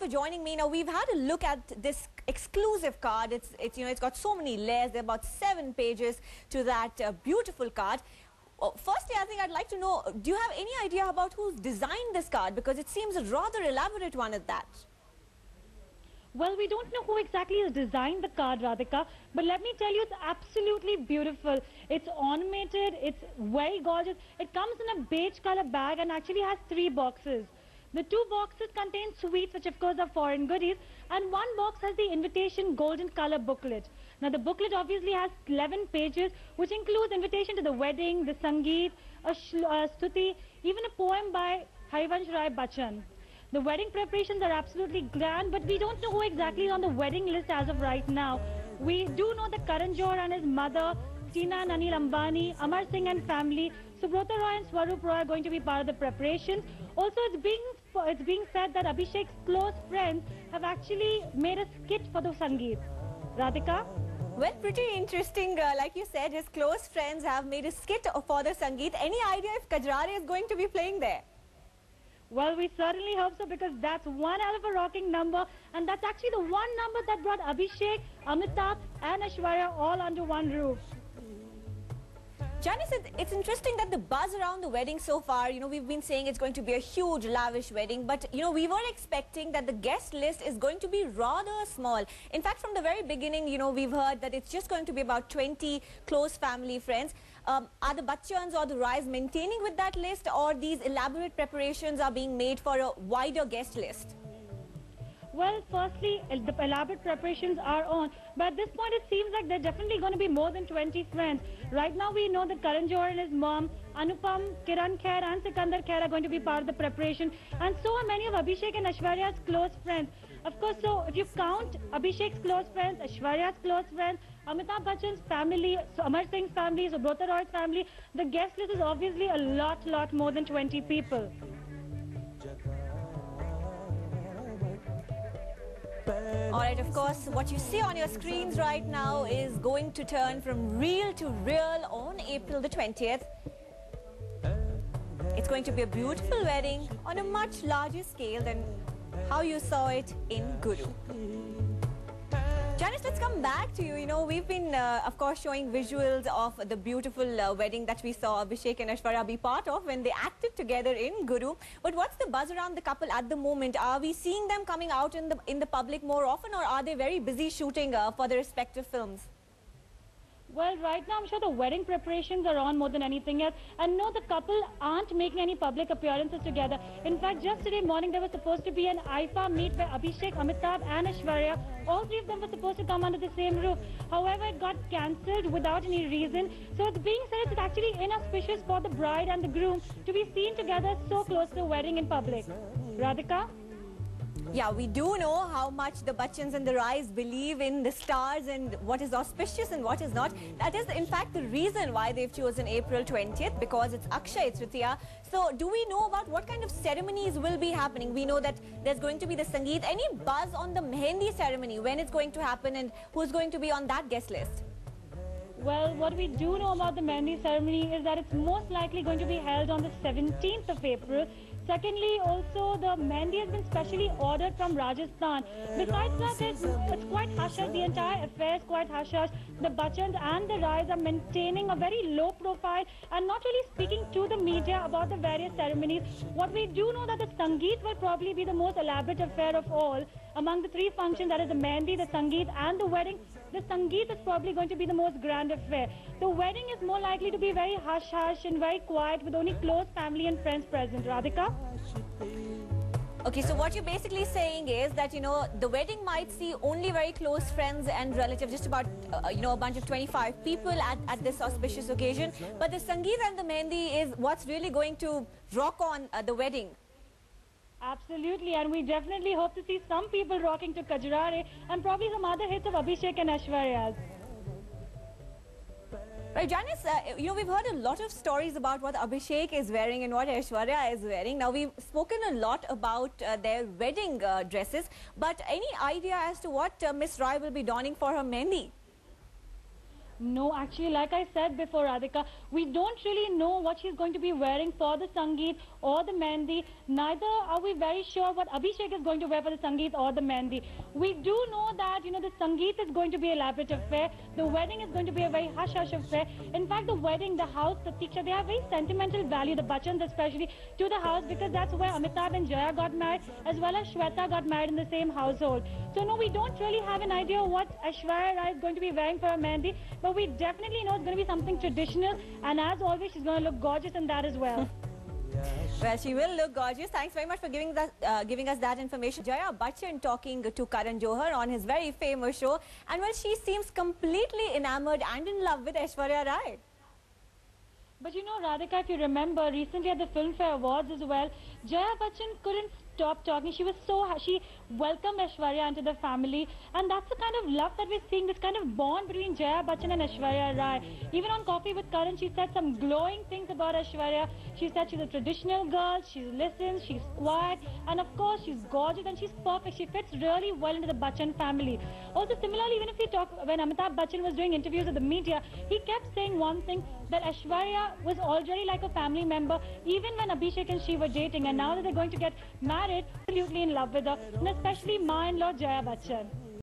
for joining me. Now, we've had a look at this exclusive card. It's got so many layers. There are about 7 pages to that beautiful card. Firstly, I think I'd like to know, do you have any idea about who's designed this card? Because it seems a rather elaborate one at that. Well, we don't know who exactly has designed the card, Radhika, but let me tell you, it's absolutely beautiful. It's ornamented, it's very gorgeous. It comes in a beige color bag and actually has 3 boxes. The 2 boxes contain sweets, which of course are foreign goodies, and 1 box has the invitation golden color booklet. Now, the booklet obviously has 11 pages, which includes invitation to the wedding, the sangeet, a stuti, even a poem by Harivansh Rai Bachchan. The wedding preparations are absolutely grand, but we don't know who exactly is on the wedding list as of right now. We do know that Karan Johar and his mother, Tina and Anil Ambani, Amar Singh and family, Subrata Roy and Swarup Roy are going to be part of the preparations. Also, it's being said that Abhishek's close friends have actually made a skit for the Sangeet. Radhika? Well, pretty interesting. Like you said, his close friends have made a skit for the Sangeet. Any idea if Kajrare is going to be playing there? Well, we certainly hope so, because that's one hell of a rocking number, and that's actually the one number that brought Abhishek, Amitabh and Aishwarya all under one roof. Janice, it's interesting that the buzz around the wedding so far, we've been saying it's going to be a huge, lavish wedding, but, we were expecting that the guest list is going to be rather small. In fact, from the very beginning, we've heard that it's just going to be about 20 close family friends. Are the Bachchans or the Rais maintaining with that list, or these elaborate preparations are being made for a wider guest list? Well, firstly, the elaborate preparations are on, but at this point it seems like there's definitely going to be more than 20 friends. Right now we know that Karan Johar and his mom, Anupam, Kiran Khair and Sikandar Khair are going to be part of the preparation, and so are many of Abhishek and Aishwarya's close friends. Of course, so if you count Abhishek's close friends, Aishwarya's close friends, Amitabh Bachchan's family, Amar Singh's family, Subrata Roy's family, the guest list is obviously a lot more than 20 people. Alright, of course, what you see on your screens right now is going to turn from real to real on April the 20th. It's going to be a beautiful wedding on a much larger scale than how you saw it in Guru. Janice, let's come back to you. We've been, of course, showing visuals of the beautiful wedding that we saw Abhishek and Aishwarya be part of when they acted together in Guru. But what's the buzz around the couple at the moment? Are we seeing them coming out in the public more often, or are they very busy shooting for their respective films? Well, right now I'm sure the wedding preparations are on more than anything else. And no, the couple aren't making any public appearances together. In fact, just today morning there was supposed to be an IFA meet where Abhishek, Amitabh and Aishwarya, all 3 of them were supposed to come under the same roof. However, it got cancelled without any reason. So it's being said it's actually inauspicious for the bride and the groom to be seen together so close to the wedding in public. Radhika? Yeah, we do know how much the Bachchans and the Rais believe in the stars and what is auspicious and what is not. That is, in fact, the reason why they've chosen April 20th, because it's Akshaya Tritiya. So, do we know about what kind of ceremonies will be happening? We know that there's going to be the Sangeet. Any buzz on the Mehendi ceremony, when it's going to happen and who's going to be on that guest list? Well, what we do know about the Mehendi ceremony is that it's most likely going to be held on the 17th of April. Secondly, also the Mehendi has been specially ordered from Rajasthan. Besides that, it's quite hush-hush. The entire affair is quite hush-hush. The Bachchans and the Rais are maintaining a very low profile and not really speaking to the media about the various ceremonies. What we do know that the Sangeet will probably be the most elaborate affair of all. Among the 3 functions, that is the Mehendi, the Sangeet and the wedding, the Sangeet is probably going to be the most grand affair. The wedding is more likely to be very hush-hush and very quiet with only close family and friends present. Radhika? Okay, so what you're basically saying is that, the wedding might see only very close friends and relatives, just about, a bunch of 25 people at this auspicious occasion. But the Sangeet and the Mehendi is what's really going to rock on the wedding. Absolutely, and we definitely hope to see some people rocking to Kajrare and probably some other hits of Abhishek and Aishwarya's. Right, Janice, we've heard a lot of stories about what Abhishek is wearing and what Aishwarya is wearing. Now, we've spoken a lot about their wedding dresses, but any idea as to what Miss Rai will be donning for her Mehendi? No, actually, like I said before, Radhika, we don't really know what she's going to be wearing for the Sangeet or the Mehndi. Neither are we very sure what Abhishek is going to wear for the Sangeet or the Mehndi. We do know that, the Sangeet is going to be a elaborate affair. The wedding is going to be a very hush-hush affair. In fact, the wedding, the house, the Pratiksha, they have very sentimental value, the Bachchans especially, to the house because that's where Amitabh and Jaya got married, as well as Shweta got married in the same household. So no, we don't really have an idea what Aishwarya Rai is going to be wearing for her Mehndi, but we definitely know it's going to be something traditional, and as always, she's going to look gorgeous in that as well. Well, she will look gorgeous. Thanks very much for giving us that information. Jaya Bachchan talking to Karan Johar on his very famous show, and well, she seems completely enamored and in love with Aishwarya Rai. But Radhika, if you remember, recently at the Filmfare Awards as well, Jaya Bachchan couldn't stop talking. She welcomed Aishwarya into the family, and that's the kind of love that we're seeing, this kind of bond between Jaya Bachchan and Aishwarya Rai. Even on Coffee with Karan, she said some glowing things about Aishwarya. She said she's a traditional girl, she listens, she's quiet, and of course she's gorgeous and she's perfect. She fits really well into the Bachchan family. Also, similarly, even if we talk, when Amitabh Bachchan was doing interviews with the media, he kept saying one thing, that Aishwarya was already like a family member, even when Abhishek and she were dating, and now that they're going to get married, absolutely in love with her, and especially ma-in-law Jaya Bachchan.